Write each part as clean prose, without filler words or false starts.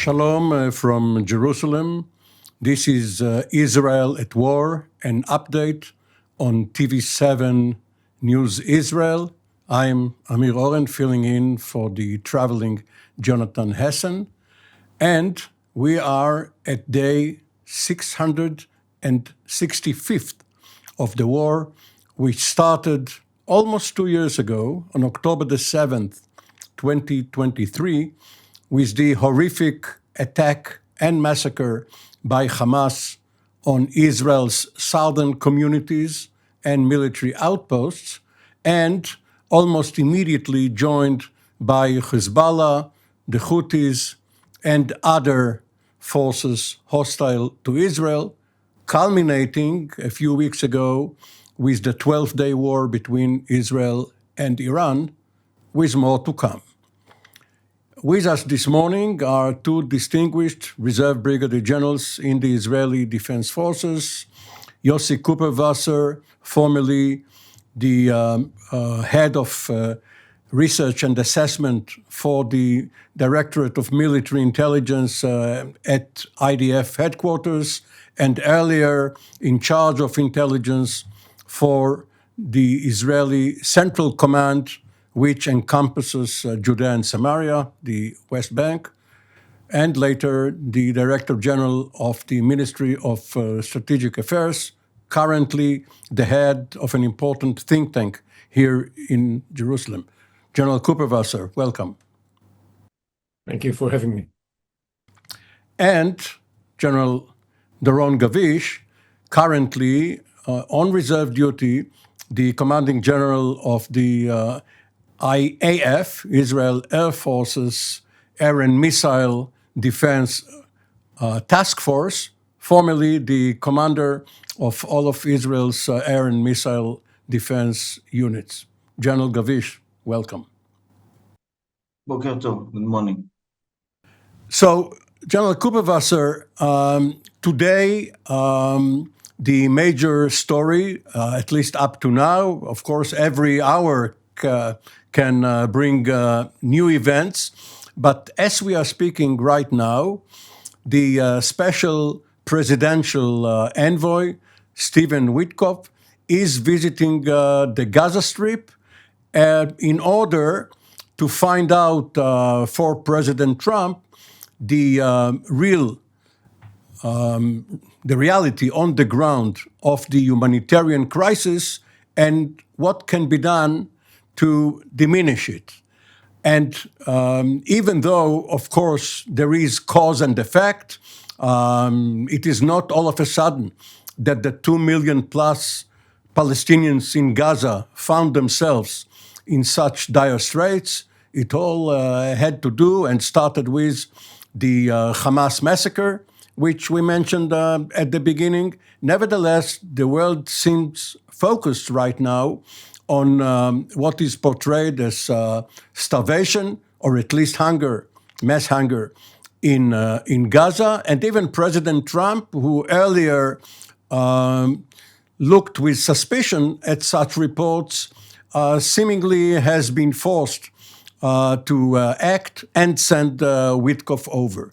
Shalom from Jerusalem. This is Israel at War, an update on TV7 News Israel. I'm Amir Oren, filling in for the traveling Jonathan Hessen, and we are at day 665th of the war, which started almost 2 years ago on October the 7th, 2023, with the horrific attack and massacre by Hamas on Israel's southern communities and military outposts, and almost immediately joined by Hezbollah, the Houthis, and other forces hostile to Israel, culminating a few weeks ago with the 12-day war between Israel and Iran, with more to come. With us this morning are two distinguished reserve brigadier generals in the Israeli Defense Forces, Yossi Kuperwasser, formerly the head of research and assessment for the Directorate of Military Intelligence at IDF headquarters, and earlier in charge of intelligence for the Israeli Central Command, which encompasses Judea and Samaria, the West Bank, and later the Director General of the Ministry of Strategic Affairs, currently the head of an important think tank here in Jerusalem. General Kuperwasser, welcome. Thank you for having me. And General Doron Gavish, currently on reserve duty, the Commanding General of the IAF, Israel Air Forces Air and Missile Defense Task Force, formerly the commander of all of Israel's air and missile defense units. General Gavish, welcome. Boker Tov, good morning. So, General Kuperwasser, today the major story, at least up to now, of course, every hour can bring new events. But as we are speaking right now, the special presidential envoy, Stephen Witkoff, is visiting the Gaza Strip in order to find out for President Trump the reality on the ground of the humanitarian crisis and what can be done to diminish it. And even though, of course, there is cause and effect, it is not all of a sudden that the 2 million plus Palestinians in Gaza found themselves in such dire straits. It all had to do and started with the Hamas massacre, which we mentioned at the beginning. Nevertheless, the world seems focused right now on what is portrayed as starvation, or at least hunger, mass hunger in Gaza. And even President Trump, who earlier looked with suspicion at such reports, seemingly has been forced to act and send Witkoff over.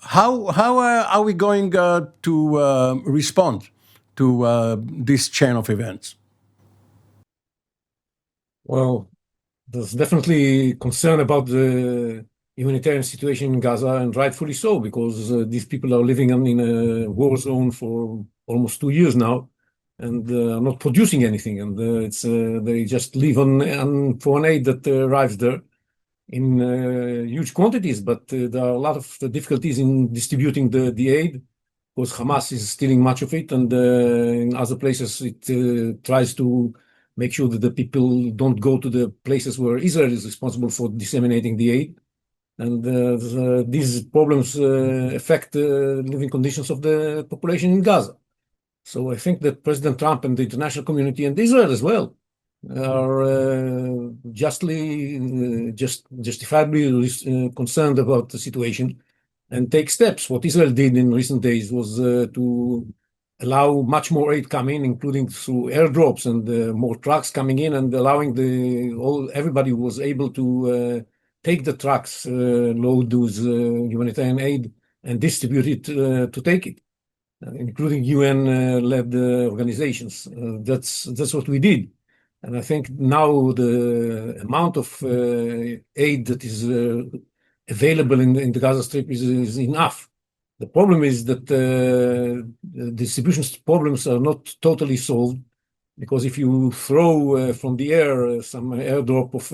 How are we going to respond to this chain of events? Well, there's definitely concern about the humanitarian situation in Gaza, and rightfully so, because these people are living in a war zone for almost 2 years now, and are not producing anything, and they just live on aid that arrives there in huge quantities. But there are a lot of difficulties in distributing the aid, because Hamas is stealing much of it, and in other places it tries to make sure that the people don't go to the places where Israel is responsible for disseminating the aid. And these problems affect the living conditions of the population in Gaza. So I think that President Trump and the international community, and Israel as well, are justifiably concerned about the situation and take steps. What Israel did in recent days was to allow much more aid coming, including through airdrops and more trucks coming in, and allowing everybody who was able to take the trucks, load those humanitarian aid, and distribute it to take it, including UN-led organizations. That's what we did. And I think now the amount of aid that is available in the Gaza Strip is enough. The problem is that the distribution problems are not totally solved, because if you throw from the air some airdrop of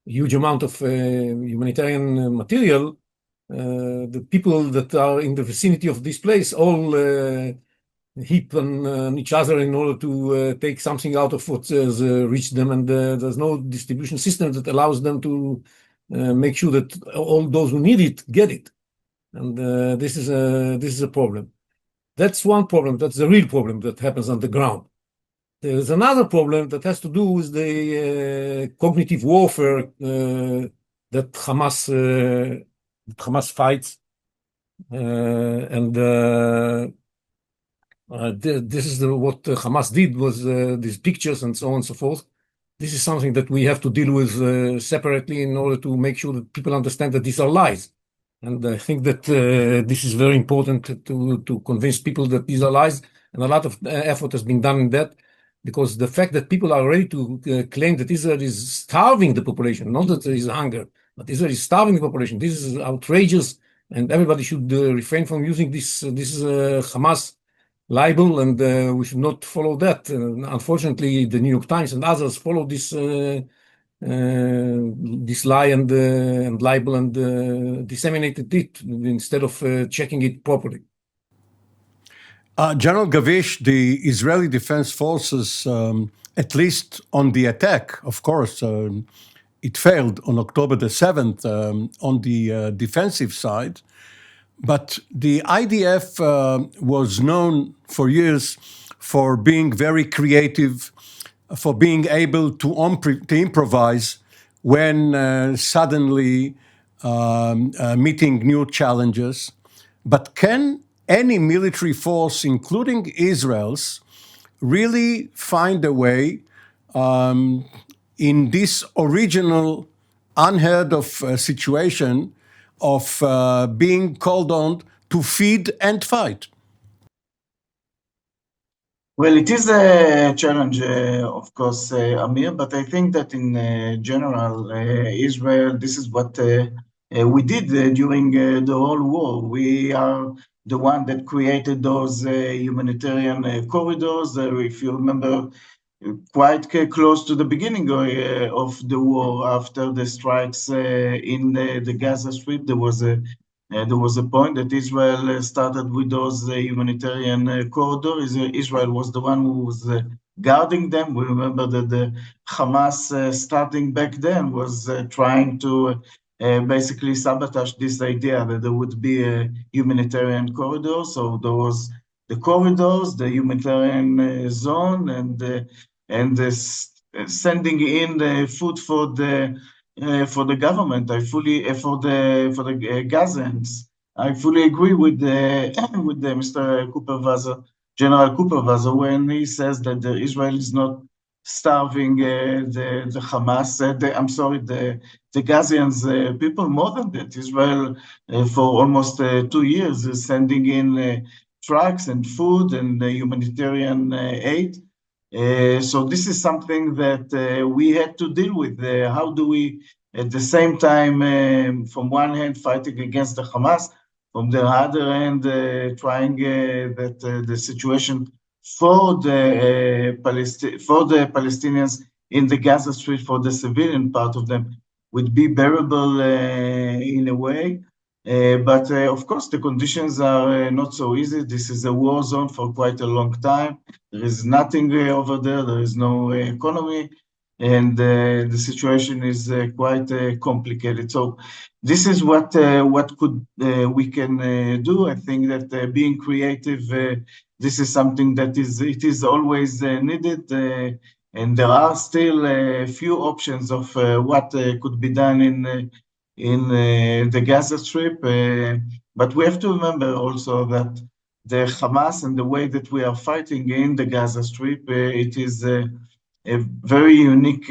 huge amount of humanitarian material, the people that are in the vicinity of this place all heap on each other in order to take something out of what has reached them, and there's no distribution system that allows them to make sure that all those who need it get it. And this is a problem. That's one problem. That's the real problem that happens on the ground. There's another problem that has to do with the cognitive warfare that Hamas fights, and this is what Hamas did, was these pictures and so on and so forth. This is something that we have to deal with separately in order to make sure that people understand that these are lies. And I think that this is very important to convince people that these are lies, and a lot of effort has been done in that, because the fact that people are ready to claim that Israel is starving the population, not that there is hunger, but Israel is starving the population, this is outrageous, and everybody should refrain from using this Hamas libel, and we should not follow that. Unfortunately, the New York Times and others follow this lie and libel and disseminated it instead of checking it properly. General Gavish, the Israeli Defense Forces, at least on the attack, of course, it failed on October the 7th on the defensive side, but the IDF was known for years for being very creative, for being able to improvise when suddenly meeting new challenges. But can any military force, including Israel's, really find a way in this original, unheard of situation of being called on to feed and fight? Well, it is a challenge, of course, Amir, but I think that in general, Israel, this is what we did during the whole war. We are the one that created those humanitarian corridors. If you remember, quite close to the beginning of the war, after the strikes in the Gaza Strip, there was a point that Israel started with those humanitarian corridors. Israel was the one who was guarding them. We remember that the Hamas, starting back then, was trying to basically sabotage this idea that there would be a humanitarian corridor. So there was the corridors, the humanitarian zone, and sending in the food for the government. I fully for the Gazans. I fully agree with the Mr. Cooper-Vaza, General Cooper-Vaza, when he says that Israel is not starving the Hamas. The Gazians people more than that. Israel for almost 2 years is sending in trucks and food and humanitarian aid. So this is something that we had to deal with. How do we, at the same time, from one hand, fighting against the Hamas, from the other hand, trying that the situation for the Palestinians in the Gaza Strip, for the civilian part of them, would be bearable in a way. But of course, the conditions are not so easy. This is a war zone for quite a long time. There is nothing over there. There is no economy, and the situation is quite complicated. So this is what could we can do. I think that being creative, this is something that is always needed, and there are still a few options of what could be done in the Gaza Strip. But we have to remember also that the Hamas and the way that we are fighting in the Gaza Strip, it is a very unique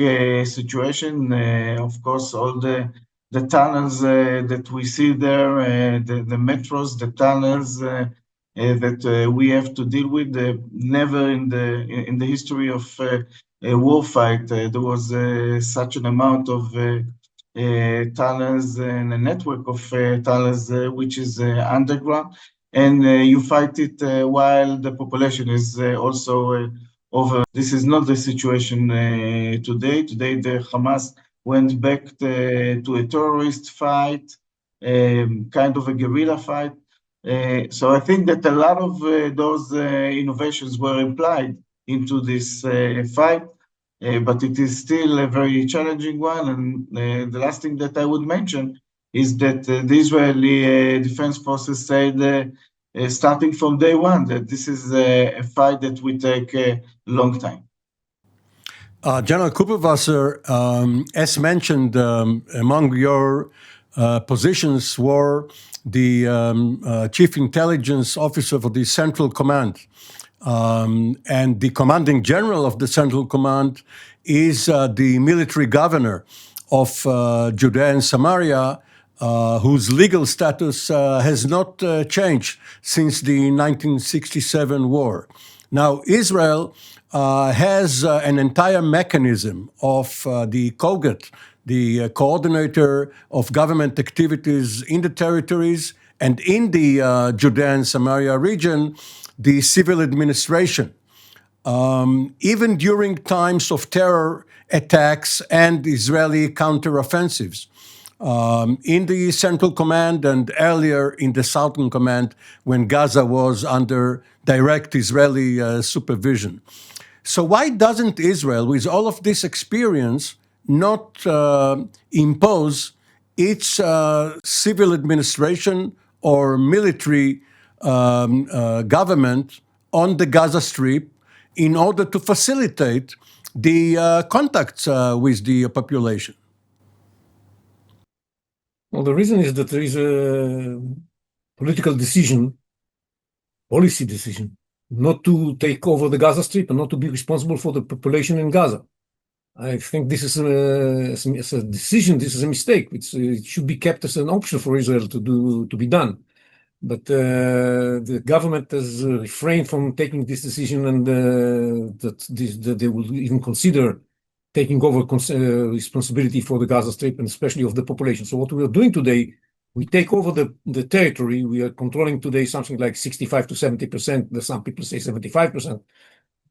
situation. Of course, all the tunnels that we see there, the metros, the tunnels that we have to deal with. Never in the history of a war fight there was such an amount of tunnels and a network of tunnels which is underground, and you fight it while the population is also over. This is not the situation today. Today, the Hamas went back to a terrorist fight, kind of a guerrilla fight. So I think that a lot of those innovations were implied into this fight, but it is still a very challenging one. And the last thing that I would mention is that the Israeli Defense Forces said, starting from day one, that this is a fight that will take a long time. General Kupperwasser, as mentioned, among your positions were the Chief Intelligence Officer for the Central Command. And the Commanding General of the Central Command is the military governor of Judea and Samaria, whose legal status has not changed since the 1967 war. Now, Israel has an entire mechanism of the COGAT, the coordinator of government activities in the territories and in the Judea and Samaria region, the civil administration. Even during times of terror attacks and Israeli counteroffensives. In the Central Command and earlier in the Southern Command when Gaza was under direct Israeli supervision. So why doesn't Israel, with all of this experience, not impose its civil administration or military government on the Gaza Strip in order to facilitate the contacts with the population? Well, the reason is that there is a political decision, policy decision, not to take over the Gaza Strip and not to be responsible for the population in Gaza. I think this is a decision, this is a mistake. It should be kept as an option for Israel to be done. But the government has refrained from taking this decision, and that they will even consider taking over responsibility for the Gaza Strip and especially of the population. So what we are doing today, we take over the territory. We are controlling today something like 65 to 70%. Some people say 75%.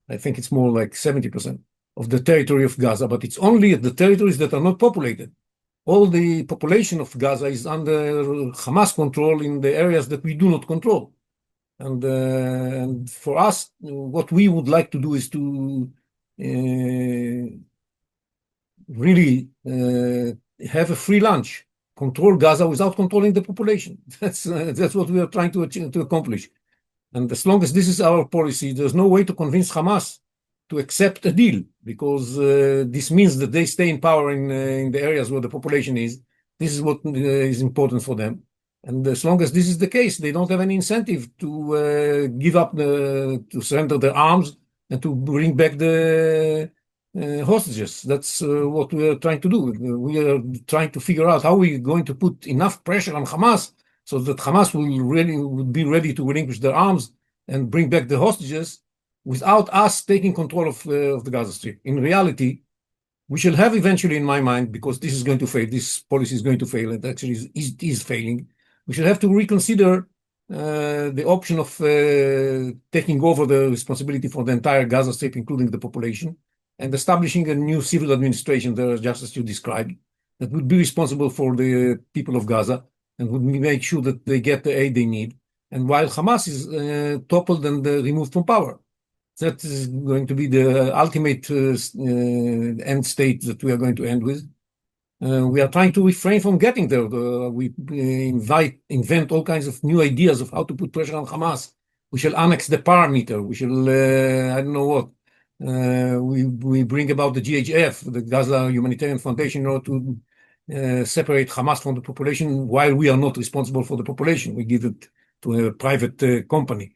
I think it's more like 70% of the territory of Gaza, but it's only the territories that are not populated. All the population of Gaza is under Hamas control in the areas that we do not control. And for us, what we would like to do is to really have a free lunch, control Gaza without controlling the population. That's what we are trying to accomplish. And as long as this is our policy, there's no way to convince Hamas to accept a deal, because this means that they stay in power in the areas where the population is. This is what is important for them. And as long as this is the case, they don't have any incentive to give up, to surrender their arms and to bring back the hostages. That's what we are trying to do. We are trying to figure out how we're going to put enough pressure on Hamas so that Hamas would be ready to relinquish their arms and bring back the hostages without us taking control of the Gaza Strip. In reality, we shall have eventually, in my mind, because this is going to fail, this policy is going to fail, and actually is failing, we shall have to reconsider the option of taking over the responsibility for the entire Gaza Strip, including the population, and establishing a new civil administration there, just as you described, that would be responsible for the people of Gaza and would make sure that they get the aid they need. And while Hamas is toppled and removed from power. That is going to be the ultimate end state that we are going to end with. We are trying to refrain from getting there. We invent all kinds of new ideas of how to put pressure on Hamas. We shall annex the parameter. We shall, I don't know what. We bring about the GHF, the Gaza Humanitarian Foundation, in order to separate Hamas from the population while we are not responsible for the population. We give it to a private company.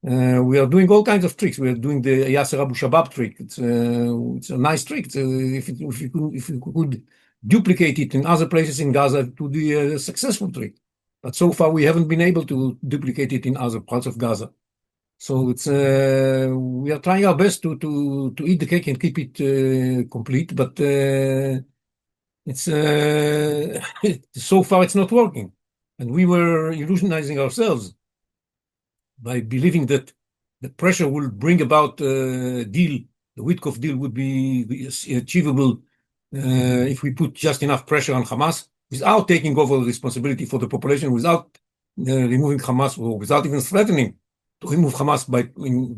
We are doing all kinds of tricks. We are doing the Yasser Abu Shabab trick. It's a nice trick. If you could duplicate it in other places in Gaza, it would be a successful trick. But so far, we haven't been able to duplicate it in other parts of Gaza. So it's we are trying our best to eat the cake and keep it complete, but it's so far it's not working, and we were illusionizing ourselves by believing that the pressure will bring about a deal. The Witkoff deal would be achievable if we put just enough pressure on Hamas without taking over the responsibility for the population, without removing Hamas, or without even threatening to remove Hamas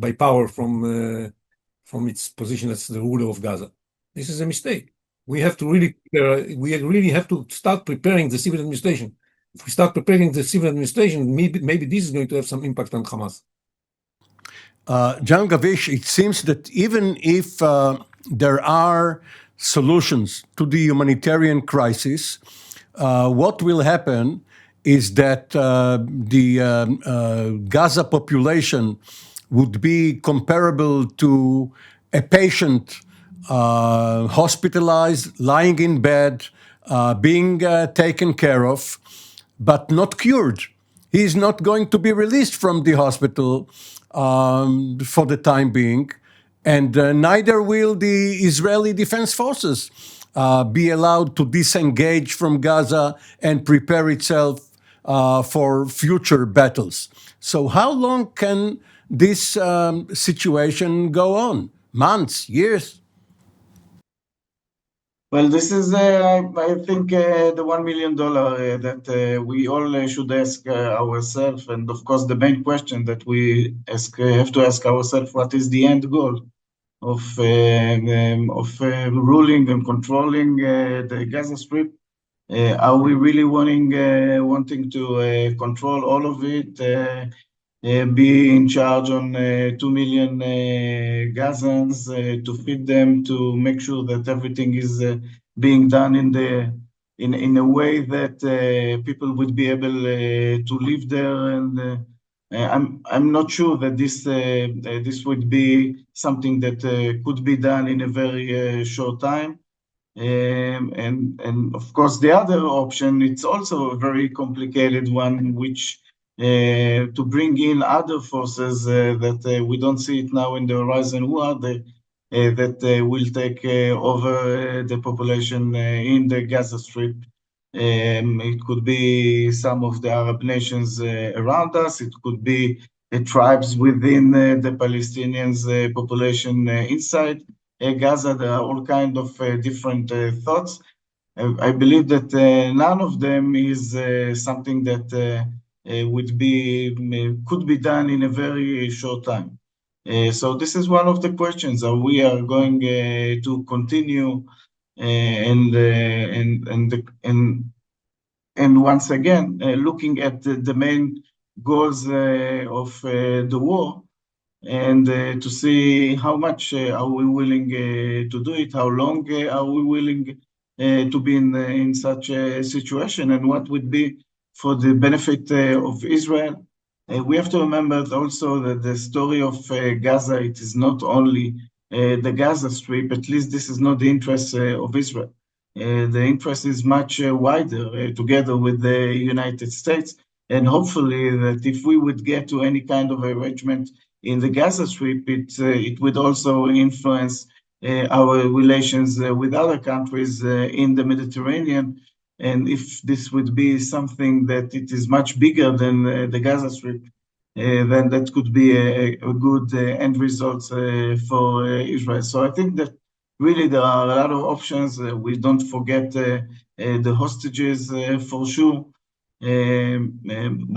by power from its position as the ruler of Gaza. This is a mistake. We really have to start preparing the civil administration. If we start preparing the civil administration, maybe this is going to have some impact on Hamas. John Gavish, it seems that even if there are solutions to the humanitarian crisis, what will happen is that the Gaza population would be comparable to a patient hospitalized, lying in bed, being taken care of, but not cured. He is not going to be released from the hospital for the time being, and neither will the Israeli Defense Forces be allowed to disengage from Gaza and prepare itself for future battles. So how long can this situation go on? Months, years? Well, this is, I think, the $1 million that we all should ask ourselves. And of course, the main question that we have to ask ourselves: what is the end goal of ruling and controlling the Gaza Strip? Are we really wanting to control all of it? Be in charge on 2 million Gazans, to feed them, to make sure that everything is being done in a way that people would be able to live there. And I'm not sure that this would be something that could be done in a very short time. And of course, the other option, it's also a very complicated one, which to bring in other forces that we don't see it now in the horizon war, that will take over the population in the Gaza Strip. It could be some of the Arab nations around us. It could be tribes within the Palestinians population inside Gaza. There are all kinds of different thoughts. I believe that none of them is something that could be done in a very short time. So this is one of the questions: are we going to continue and once again looking at the main goals of the war, and to see how much are we willing to do it, how long are we willing to be in such a situation, and what would be for the benefit of Israel. We have to remember also that the story of Gaza, it is not only the Gaza Strip. At least this is not the interest of Israel. The interest is much wider, together with the United States, and hopefully that if we would get to any kind of arrangement in the Gaza Strip, it would also influence our relations with other countries in the Mediterranean. And if this would be something that it is much bigger than the Gaza Strip, then that could be a good end result for Israel. So I think that really there are a lot of options. We don't forget the hostages for sure.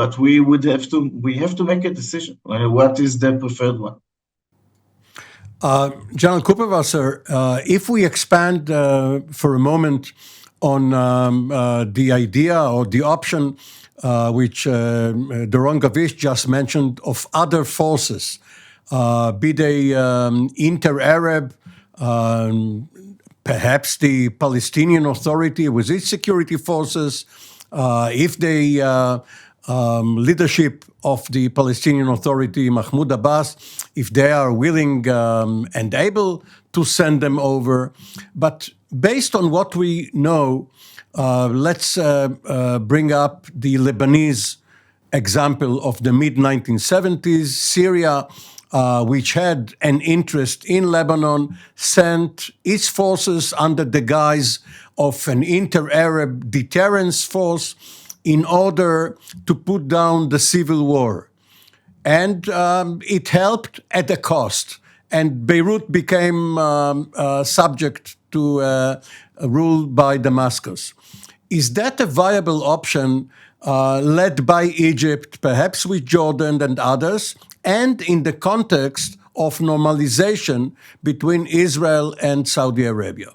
But we have to make a decision. What is the preferred one? General Kupperwasser, if we expand for a moment on the idea or the option which Doron Gavish just mentioned of other forces, be they inter-Arab, perhaps the Palestinian Authority with its security forces, if they leadership of the Palestinian Authority, Mahmoud Abbas, if they are willing and able to send them over. But based on what we know, let's bring up the Lebanese example of the mid-1970s. Syria, which had an interest in Lebanon, sent its forces under the guise of an inter-Arab deterrence force in order to put down the civil war. And it helped at a cost. And Beirut became subject to rule by Damascus. Is that a viable option led by Egypt, perhaps with Jordan and others, and in the context of normalization between Israel and Saudi Arabia?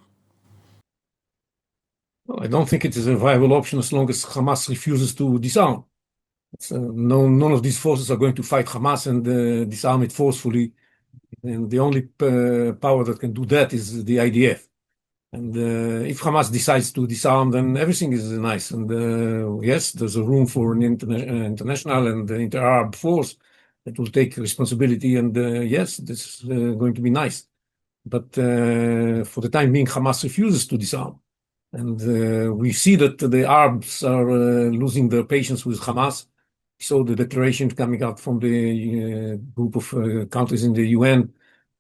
Well, I don't think it is a viable option as long as Hamas refuses to disarm. None of these forces are going to fight Hamas and disarm it forcefully. And the only power that can do that is the IDF. And if Hamas decides to disarm, then everything is nice. And yes, there's a room for an international and inter-Arab force that will take responsibility. And yes, this is going to be nice. But for the time being, Hamas refuses to disarm. And we see that the Arabs are losing their patience with Hamas. We saw the declaration coming out from the group of countries in the UN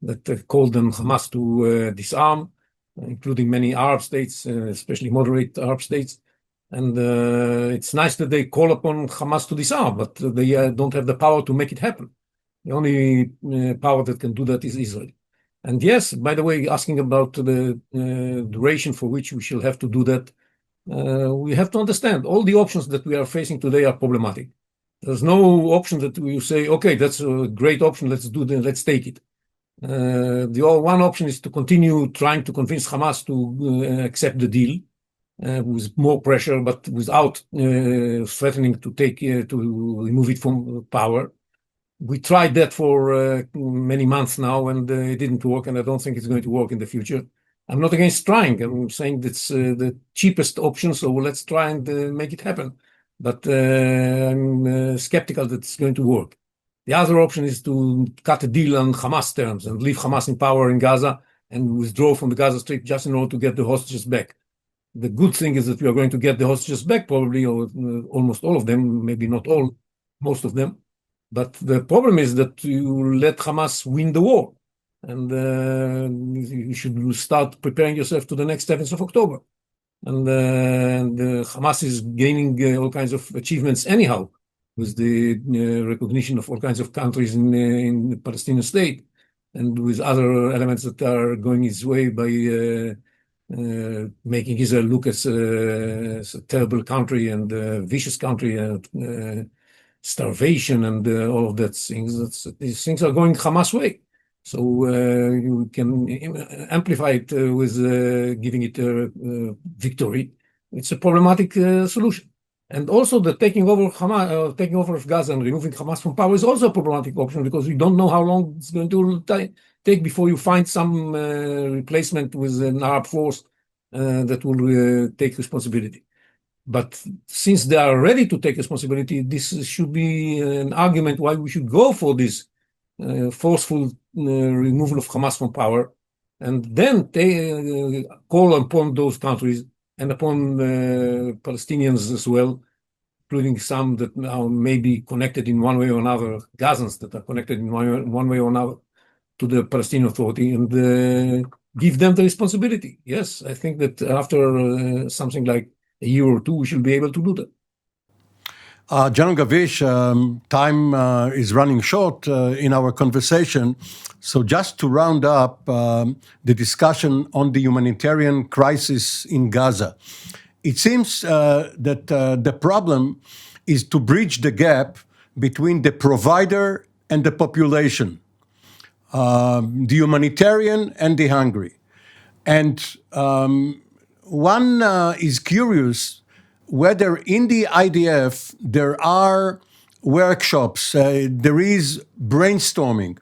that called on Hamas to disarm, including many Arab states, especially moderate Arab states. And it's nice that they call upon Hamas to disarm, but they don't have the power to make it happen. The only power that can do that is Israel. And yes, by the way, asking about the duration for which we shall have to do that, we have to understand all the options that we are facing today are problematic. There's no option that we say, okay, that's a great option, let's do that, let's take it. The one option is to continue trying to convince Hamas to accept the deal with more pressure, but without threatening to remove it from power. We tried that for many months now, and it didn't work, and I don't think it's going to work in the future. I'm not against trying. I'm saying that's the cheapest option, so let's try and make it happen. But I'm skeptical that it's going to work. The other option is to cut a deal on Hamas terms and leave Hamas in power in Gaza and withdraw from the Gaza Strip just in order to get the hostages back. The good thing is that we are going to get the hostages back, probably, or almost all of them, maybe not all, most of them. But the problem is that you let Hamas win the war. And you should start preparing yourself to the next 7th of October. And Hamas is gaining all kinds of achievements anyhow, with the recognition of all kinds of countries in the Palestinian state, and with other elements that are going its way by making Israel look as a terrible country and a vicious country and starvation and all of that things. These things are going Hamas' way. So you can amplify it with giving it a victory. It's a problematic solution. And also the taking over of Gaza and removing Hamas from power is also a problematic option, because you don't know how long it's going to take before you find some replacement with an Arab force that will take responsibility. But since they are ready to take responsibility, this should be an argument why we should go for this forceful removal of Hamas from power, and then call upon those countries and upon Palestinians as well, including some that are maybe connected in one way or another, Gazans that are connected in one way or another to the Palestinian Authority, and give them the responsibility. Yes, I think that after something like a year or two, we should be able to do that. General Gavish, time is running short in our conversation. So just to round up the discussion on the humanitarian crisis in Gaza, it seems that the problem is to bridge the gap between the provider and the population, the humanitarian and the hungry. And one is curious whether in the IDF there are workshops, there is brainstorming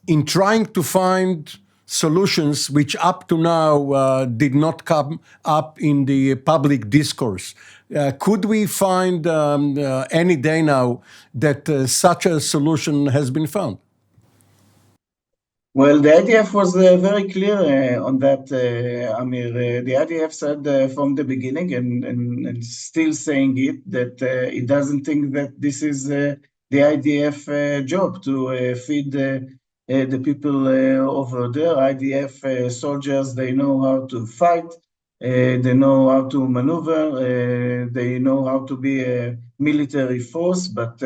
in trying to find solutions which up to now did not come up in the public discourse. Could we find any day now that such a solution has been found? Well, the IDF was very clear on that, Amir. The IDF said from the beginning, and still saying it, that it doesn't think that this is the IDF job to feed the people over there. IDF soldiers, they know how to fight, they know how to maneuver, they know how to be a military force, but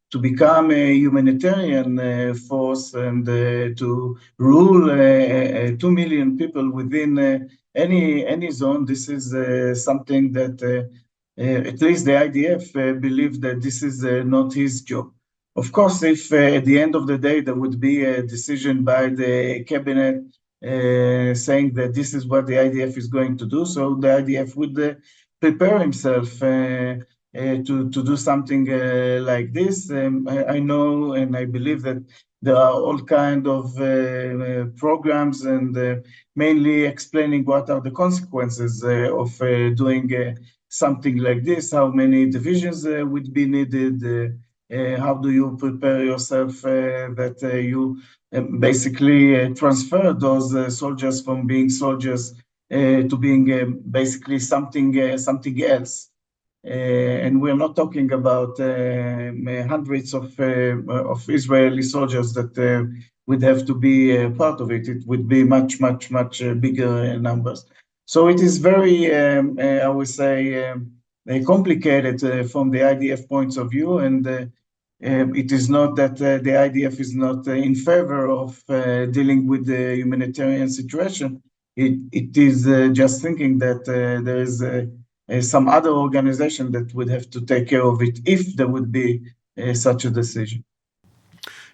to become a humanitarian force and to rule 2 million people within any zone, this is something that at least the IDF believe that this is not his job. Of course, if at the end of the day there would be a decision by the cabinet saying that this is what the IDF is going to do, so the IDF would prepare himself to do something like this. I know and I believe that there are all kind of programs and mainly explaining what are the consequences of doing something like this, how many divisions would be needed, how do you prepare yourself that you basically transfer those soldiers from being soldiers to being basically something else. And we're not talking about hundreds of Israeli soldiers that would have to be part of it. It would be much bigger numbers. So it is very, I would say, complicated from the IDF points of view, and it is not that the IDF is not in favor of dealing with the humanitarian situation. It is just thinking that there is some other organization that would have to take care of it if there would be such a decision.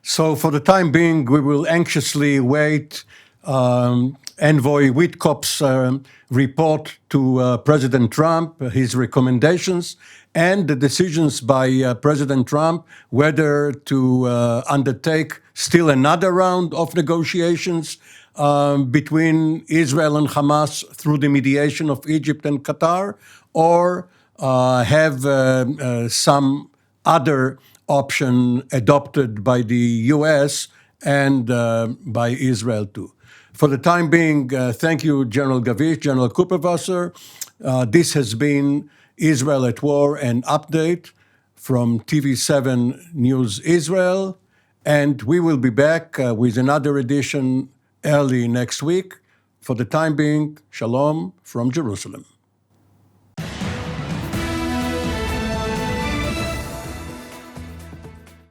So for the time being, we will anxiously wait Envoy Witkoff's report to President Trump, his recommendations, and the decisions by President Trump whether to undertake still another round of negotiations between Israel and Hamas through the mediation of Egypt and Qatar, or have some other option adopted by the US and by Israel too. For the time being, thank you, General Gavish, General Kupperwasser. This has been Israel at War, an update from TV7 News Israel, and we will be back with another edition early next week. For the time being, shalom from Jerusalem.